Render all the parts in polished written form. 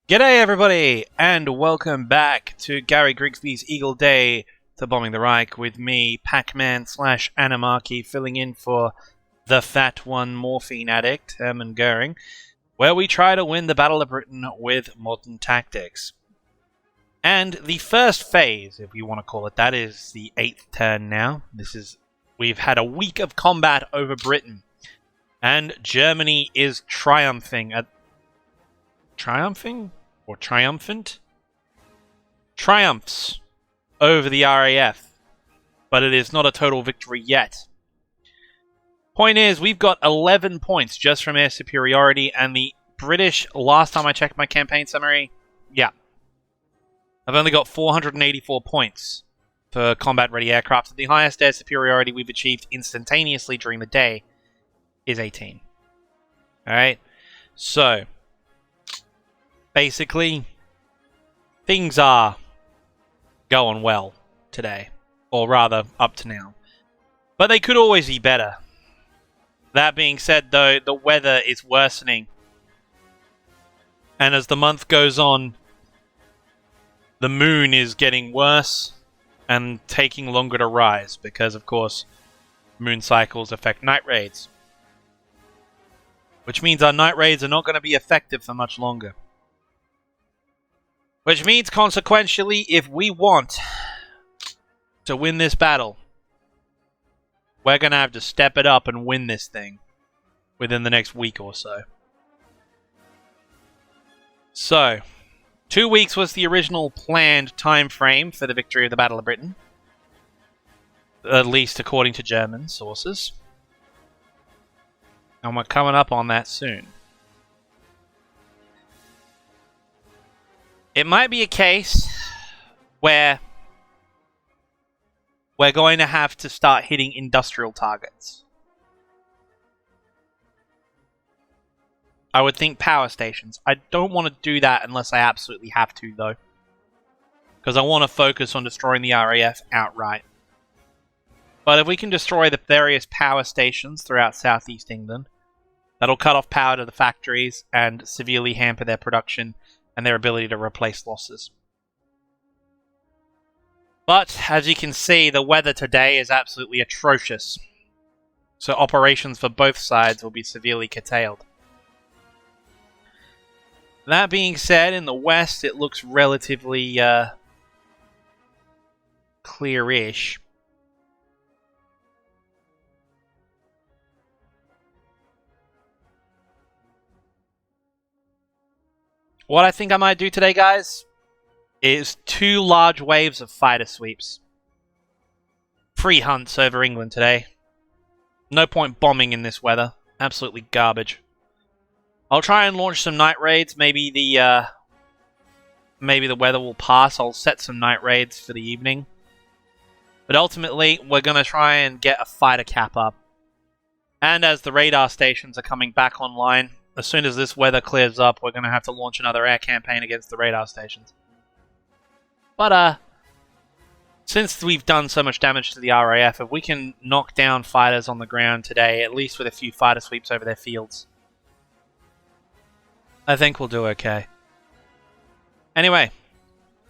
G'day everybody, and welcome back to Gary Grigsby's Eagle Day to Bombing the Reich with me, Pac-Man / Animarchy, filling in for the Fat One morphine addict, Hermann Goering, where we try to win the Battle of Britain with modern tactics. And the first phase, if you want to call it that, is the 8th turn now. We've had a week of combat over Britain, and Germany is triumphing at or triumphant? Triumphs over the RAF, but it is not a total victory yet. Point is, we've got 11 points just from air superiority, and the British, last time I checked my campaign summary, I've only got 484 points for combat-ready aircraft. The highest air superiority we've achieved instantaneously during the day is 18. Alright, so basically, things are going well today, or rather, up to now. But they could always be better. That being said, though, the weather is worsening. And as the month goes on, the moon is getting worse and taking longer to rise, because, of course, moon cycles affect night raids. Which means our night raids are not going to be effective for much longer. Which means, consequentially, if we want to win this battle, we're going to have to step it up and win this thing within the next week or so. So, 2 weeks was the original planned time frame for the victory of the Battle of Britain. At least according to German sources. And we're coming up on that soon. It might be a case where we're going to have to start hitting industrial targets. I would think power stations. I don't want to do that unless I absolutely have to, though. Because I want to focus on destroying the RAF outright. But if we can destroy the various power stations throughout southeast England, that'll cut off power to the factories and severely hamper their production and their ability to replace losses. But, as you can see, the weather today is absolutely atrocious. So operations for both sides will be severely curtailed. That being said, in the west it looks relatively clear-ish. What I think I might do today, guys, is 2 large waves of fighter sweeps. Free hunts over England today. No point bombing in this weather. Absolutely garbage. I'll try and launch some night raids. Maybe the weather will pass. I'll set some night raids for the evening. But ultimately, we're going to try and get a fighter cap up. And as the radar stations are coming back online, as soon as this weather clears up, we're going to have to launch another air campaign against the radar stations. But, since we've done so much damage to the RAF, if we can knock down fighters on the ground today, at least with a few fighter sweeps over their fields, I think we'll do okay. Anyway,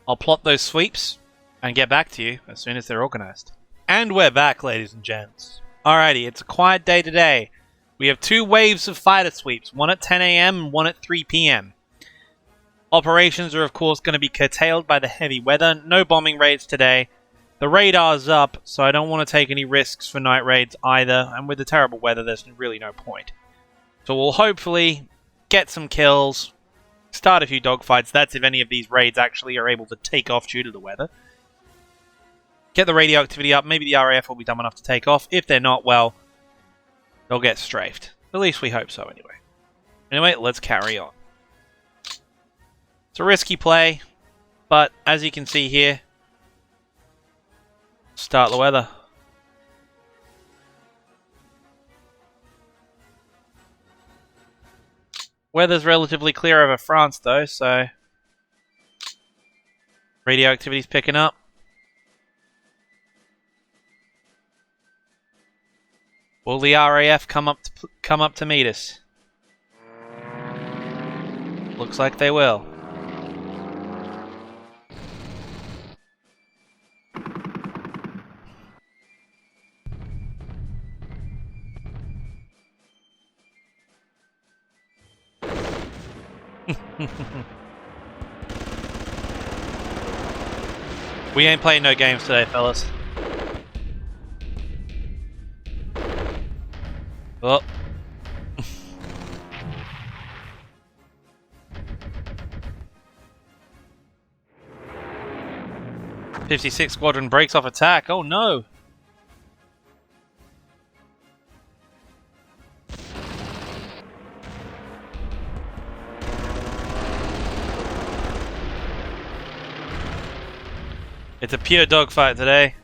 I'll plot those sweeps and get back to you as soon as they're organized. And we're back, ladies and gents. Alrighty, it's a quiet day today. We have 2 waves of fighter sweeps, one at 10 AM and one at 3 PM. Operations are of course going to be curtailed by the heavy weather. No bombing raids today. The radar's up, so I don't want to take any risks for night raids either, and with the terrible weather there's really no point. So we'll hopefully get some kills, start a few dogfights. That's if any of these raids actually are able to take off due to the weather. Get the radio activity up. Maybe the RAF will be dumb enough to take off. If they're not, well, they'll get strafed. At least we hope so, anyway. Anyway, let's carry on. It's a risky play, but as you can see here, start the weather. Weather's relatively clear over France, though, so radio activity's picking up. Will the RAF come up to meet us? Looks like they will. We ain't playing no games today, fellas. Oh. 56 Squadron breaks off attack. Oh no! It's a pure dogfight today.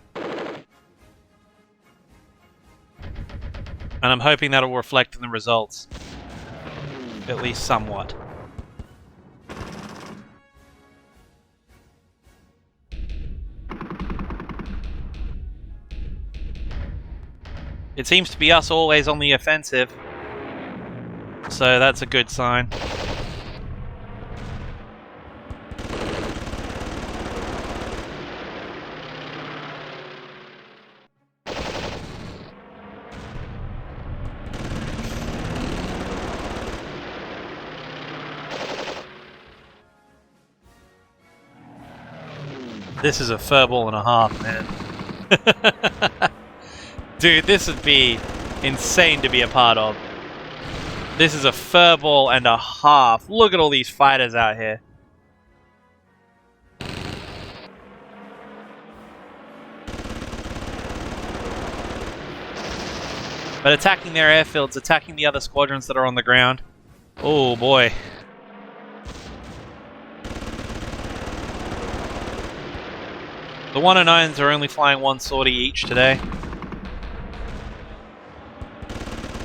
And I'm hoping that'll reflect in the results. At least somewhat. It seems to be us always on the offensive. So that's a good sign. This is a furball and a half, man. Dude, this would be insane to be a part of. This is a furball and a half. Look at all these fighters out here. But attacking their airfields, attacking the other squadrons that are on the ground. Oh boy. The 109s are only flying one sortie each today.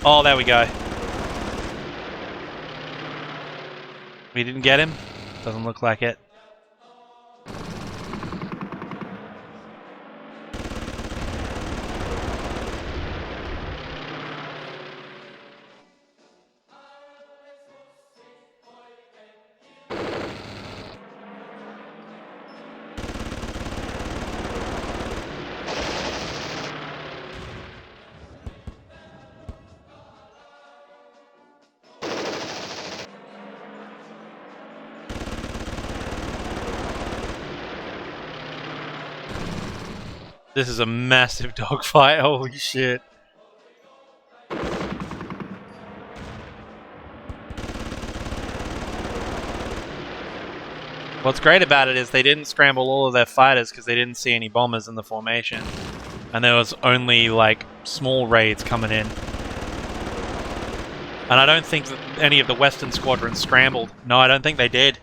Oh, there we go. We didn't get him? Doesn't look like it. This is a massive dogfight, holy shit. What's great about it is they didn't scramble all of their fighters because they didn't see any bombers in the formation. And there was only like small raids coming in. And I don't think that any of the Western squadrons scrambled. No, I don't think they did.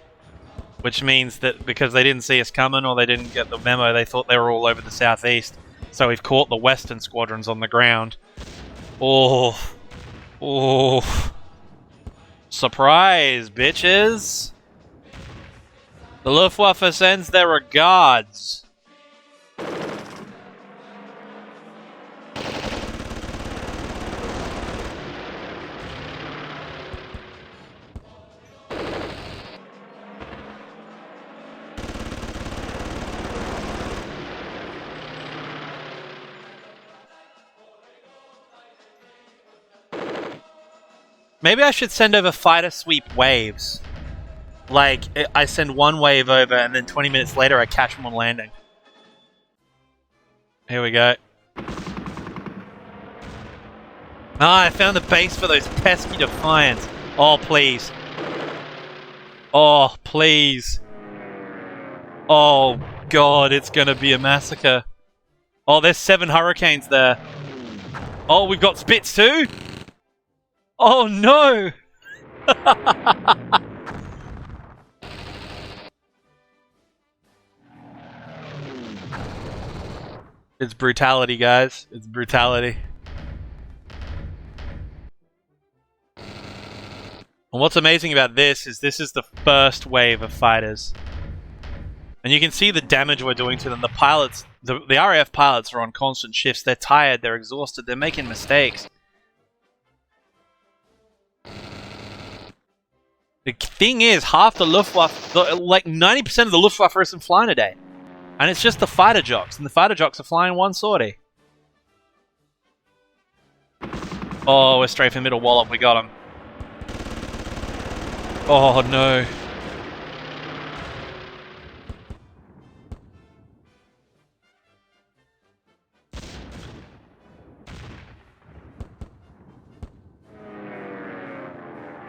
Which means that because they didn't see us coming or they didn't get the memo, they thought they were all over the southeast. So we've caught the Western squadrons on the ground. Oh. Oh. Surprise, bitches. The Luftwaffe sends their regards. Maybe I should send over fighter sweep waves. Like, I send one wave over and then 20 minutes later I catch them on landing. Here we go. Ah, I found the base for those pesky Defiants. Oh, please. Oh, please. Oh, God, it's gonna be a massacre. Oh, there's 7 Hurricanes there. Oh, we've got Spits too? Oh no! It's brutality, guys. It's brutality. And what's amazing about this is the first wave of fighters. And you can see the damage we're doing to them. The pilots, the RAF pilots are on constant shifts. They're tired, they're exhausted, they're making mistakes. The thing is, half the Luftwaffe, like 90% of the Luftwaffe isn't flying today. And it's just the fighter jocks, and the fighter jocks are flying one sortie. Oh, we're straight for middle wallop, we got him. Oh no.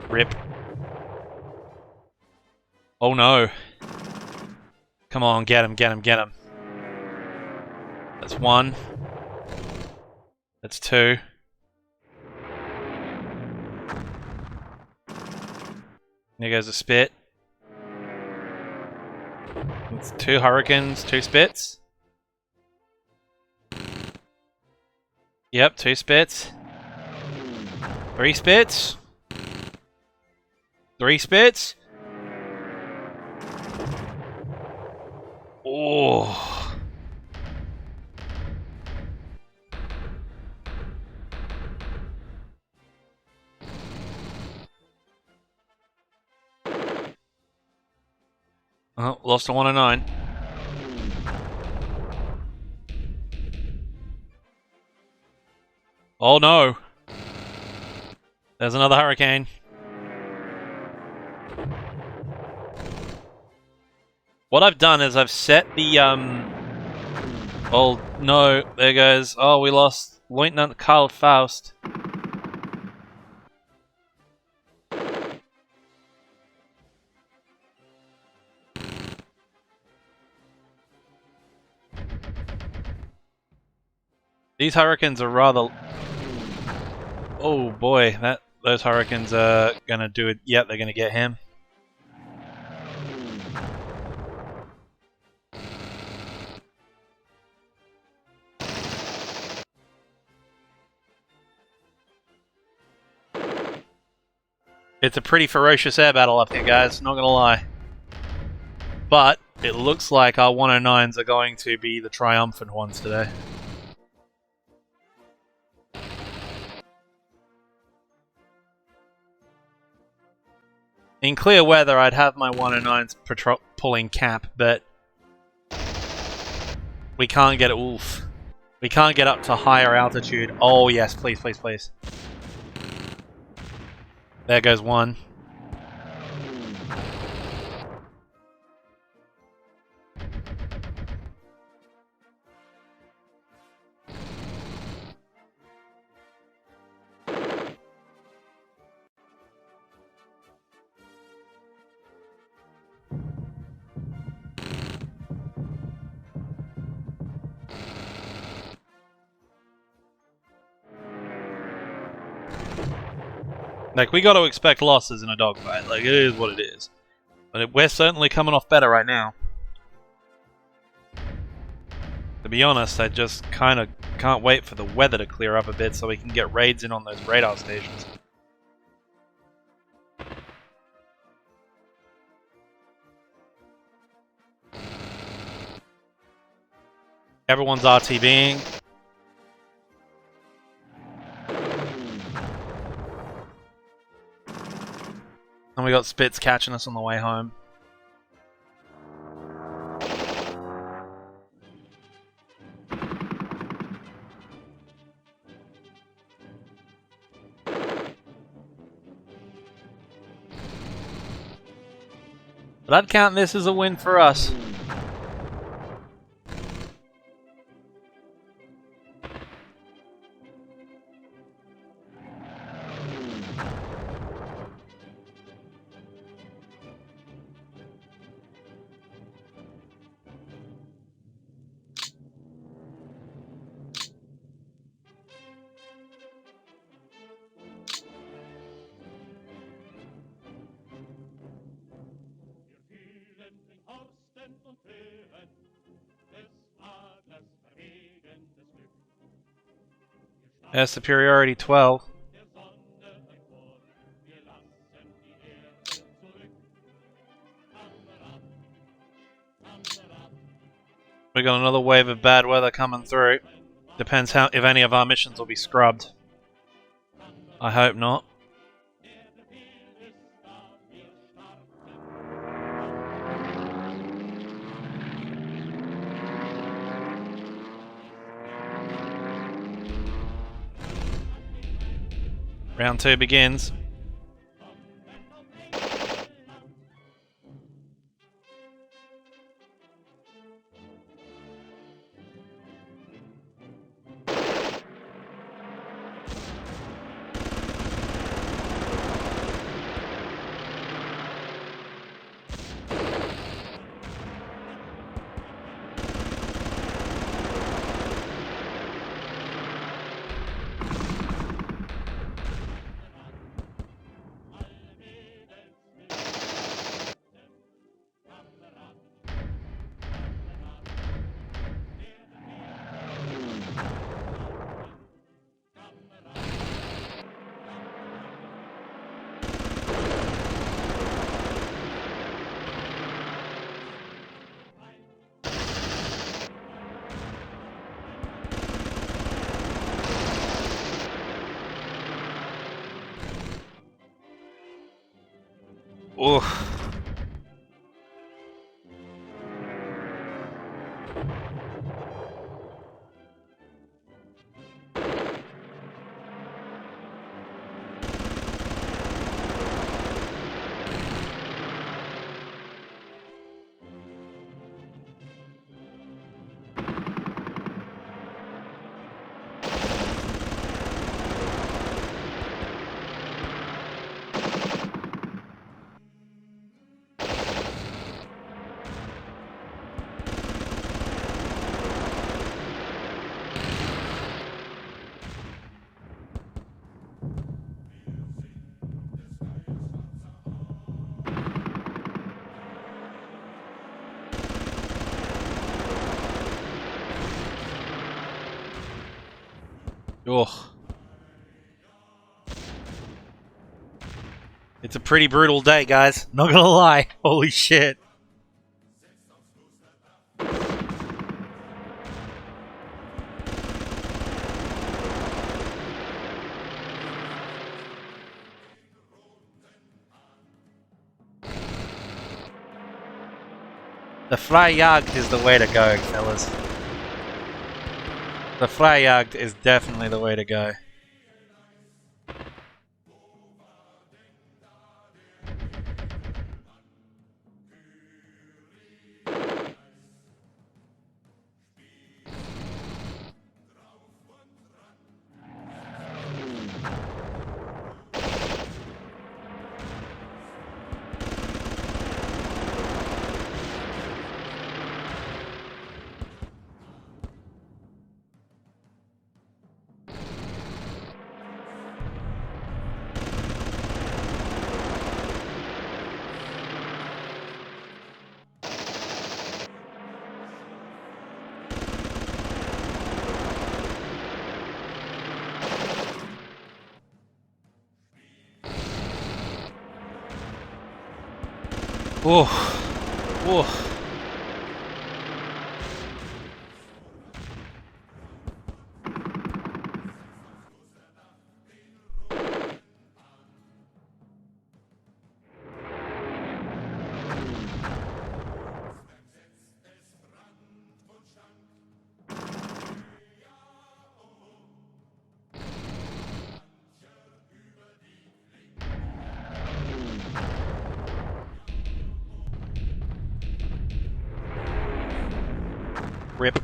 Rip. Oh no. Come on, get him, get him, get him. That's one. That's two. There goes a spit. That's two hurricanes, two spits. Yep, two spits. Three spits. Three spits. Oh. Oh, lost to 109. Oh no. There's another hurricane. What I've done is I've set the oh no, there goes. Oh, we lost Lieutenant Karl Faust. These hurricanes are rather... Oh boy, those hurricanes are gonna do it. Yep, they're gonna get him. It's a pretty ferocious air battle up here, guys, not gonna lie. But it looks like our 109s are going to be the triumphant ones today. In clear weather, I'd have my 109s pulling cap, but we can't get it. Oof. We can't get up to higher altitude. Oh yes, please, please, please. There goes one. Like, we got to expect losses in a dogfight. Like, it is what it is. But we're certainly coming off better right now. To be honest, I just kind of can't wait for the weather to clear up a bit so we can get raids in on those radar stations. Everyone's RTBing. And we got Spits catching us on the way home. But I'd count this as a win for us. Air superiority 12. We got another wave of bad weather coming through. Depends if any of our missions will be scrubbed. I hope not. Round 2 begins. Oof. Ugh. It's a pretty brutal day, guys. Not gonna lie. Holy shit. The Freijagd is the way to go, fellas. The Freijagd is definitely the way to go. Oof. Oof. Rip.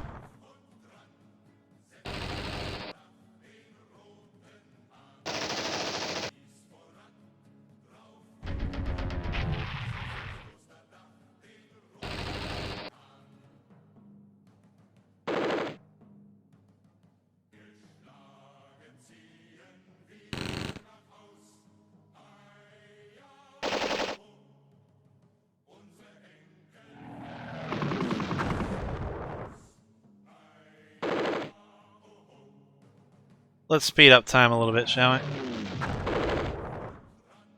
Let's speed up time a little bit, shall we?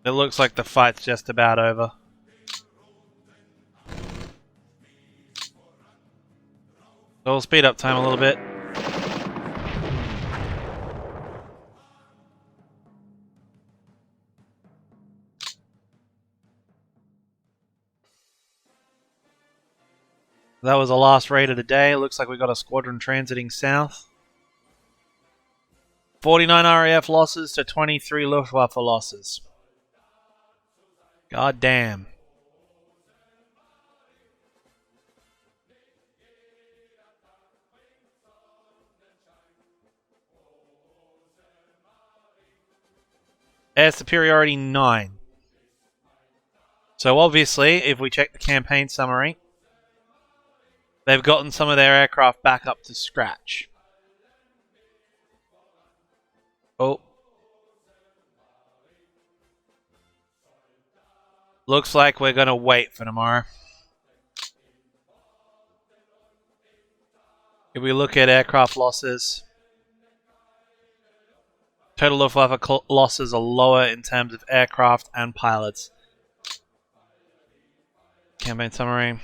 It looks like the fight's just about over. So we'll speed up time a little bit. That was the last raid of the day. Looks like we got a squadron transiting south. 49 RAF losses to 23 Luftwaffe losses. God damn. Air superiority 9. So obviously, if we check the campaign summary, they've gotten some of their aircraft back up to scratch. Oh. Looks like we're going to wait for tomorrow. If we look at aircraft losses, total Luftwaffe losses are lower in terms of aircraft and pilots. Campaign summary.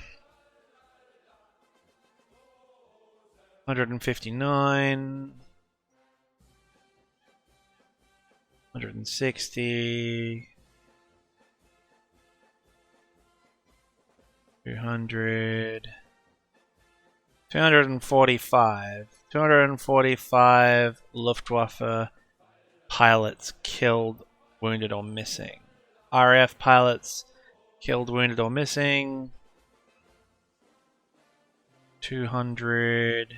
159. 160. 200. 245. 245 Luftwaffe pilots killed, wounded, or missing. RAF pilots killed, wounded, or missing. 200.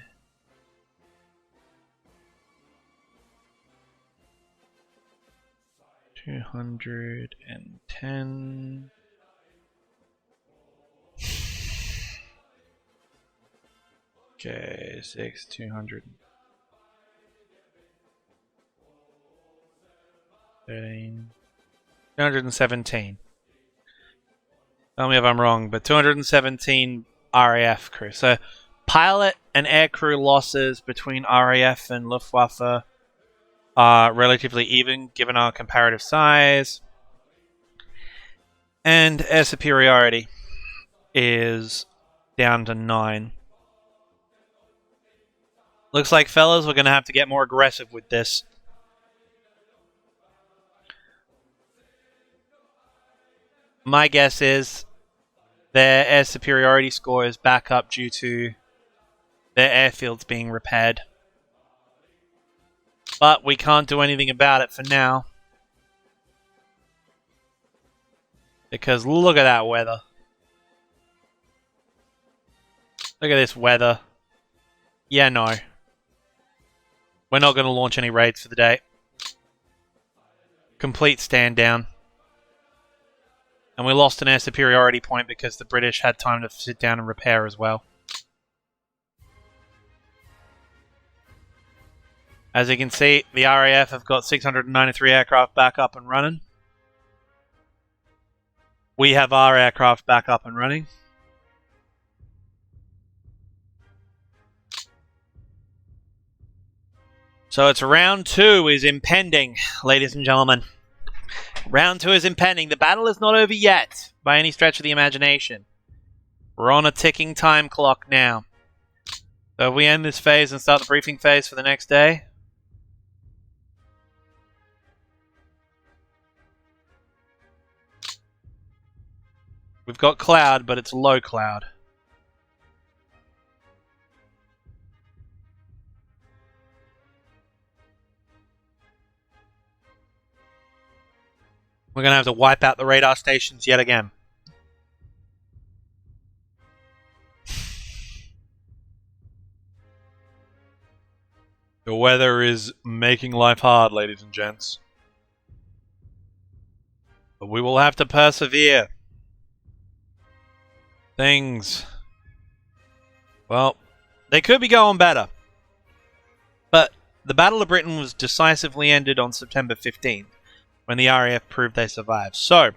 210. Okay, 200. 13. 217. Tell me if I'm wrong, but 217 RAF crew. So, pilot and aircrew losses between RAF and Luftwaffe are relatively even given our comparative size. And air superiority is down to 9. Looks like, fellas, we're going to have to get more aggressive with this. My guess is their air superiority score is back up due to their airfields being repaired. But we can't do anything about it for now. Because look at that weather. Look at this weather. Yeah, no. We're not going to launch any raids for the day. Complete stand down. And we lost an air superiority point because the British had time to sit down and repair as well. As you can see, the RAF have got 693 aircraft back up and running. We have our aircraft back up and running. So it's round 2 is impending, ladies and gentlemen. Round 2 is impending. The battle is not over yet, by any stretch of the imagination. We're on a ticking time clock now. So if we end this phase and start the briefing phase for the next day. We've got cloud, but it's low cloud. We're going to have to wipe out the radar stations yet again. The weather is making life hard, ladies and gents. But we will have to persevere. Things, well, they could be going better. But the Battle of Britain was decisively ended on September 15th. When the RAF proved they survived. So,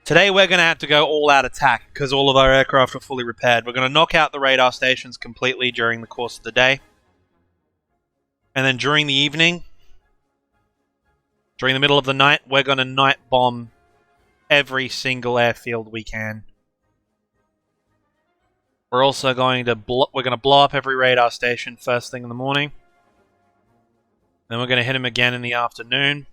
today we're going to have to go all-out attack because all of our aircraft are fully repaired. We're going to knock out the radar stations completely during the course of the day. And then during the evening, during the middle of the night, we're going to night bomb every single airfield we can. We're also going to blow up every radar station first thing in the morning. Then we're going to hit him again in the afternoon.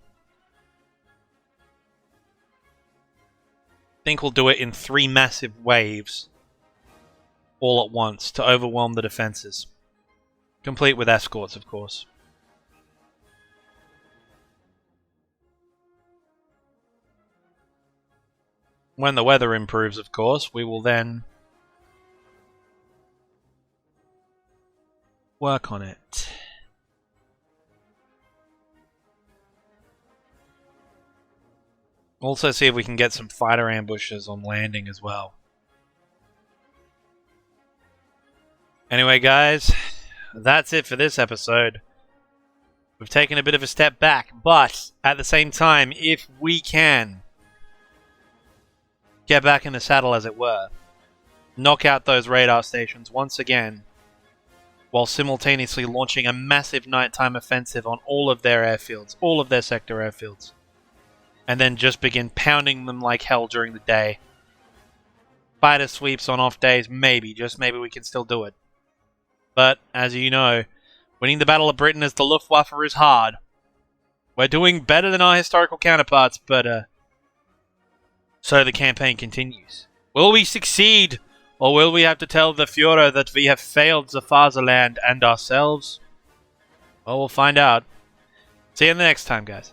I think we'll do it in 3 massive waves. All at once to overwhelm the defenses. Complete with escorts, of course. When the weather improves, of course, we will then work on it. Also see if we can get some fighter ambushes on landing as well. Anyway, guys, that's it for this episode. We've taken a bit of a step back, but at the same time, if we can get back in the saddle, as it were, knock out those radar stations once again, while simultaneously launching a massive nighttime offensive on all of their airfields, all of their sector airfields. And then just begin pounding them like hell during the day. Fighter sweeps on off days, maybe, just maybe we can still do it. But, as you know, winning the Battle of Britain as the Luftwaffe is hard. We're doing better than our historical counterparts, but So the campaign continues. Will we succeed, or will we have to tell the Führer that we have failed the Fatherland and ourselves? Well, we'll find out. See you in the next time, guys.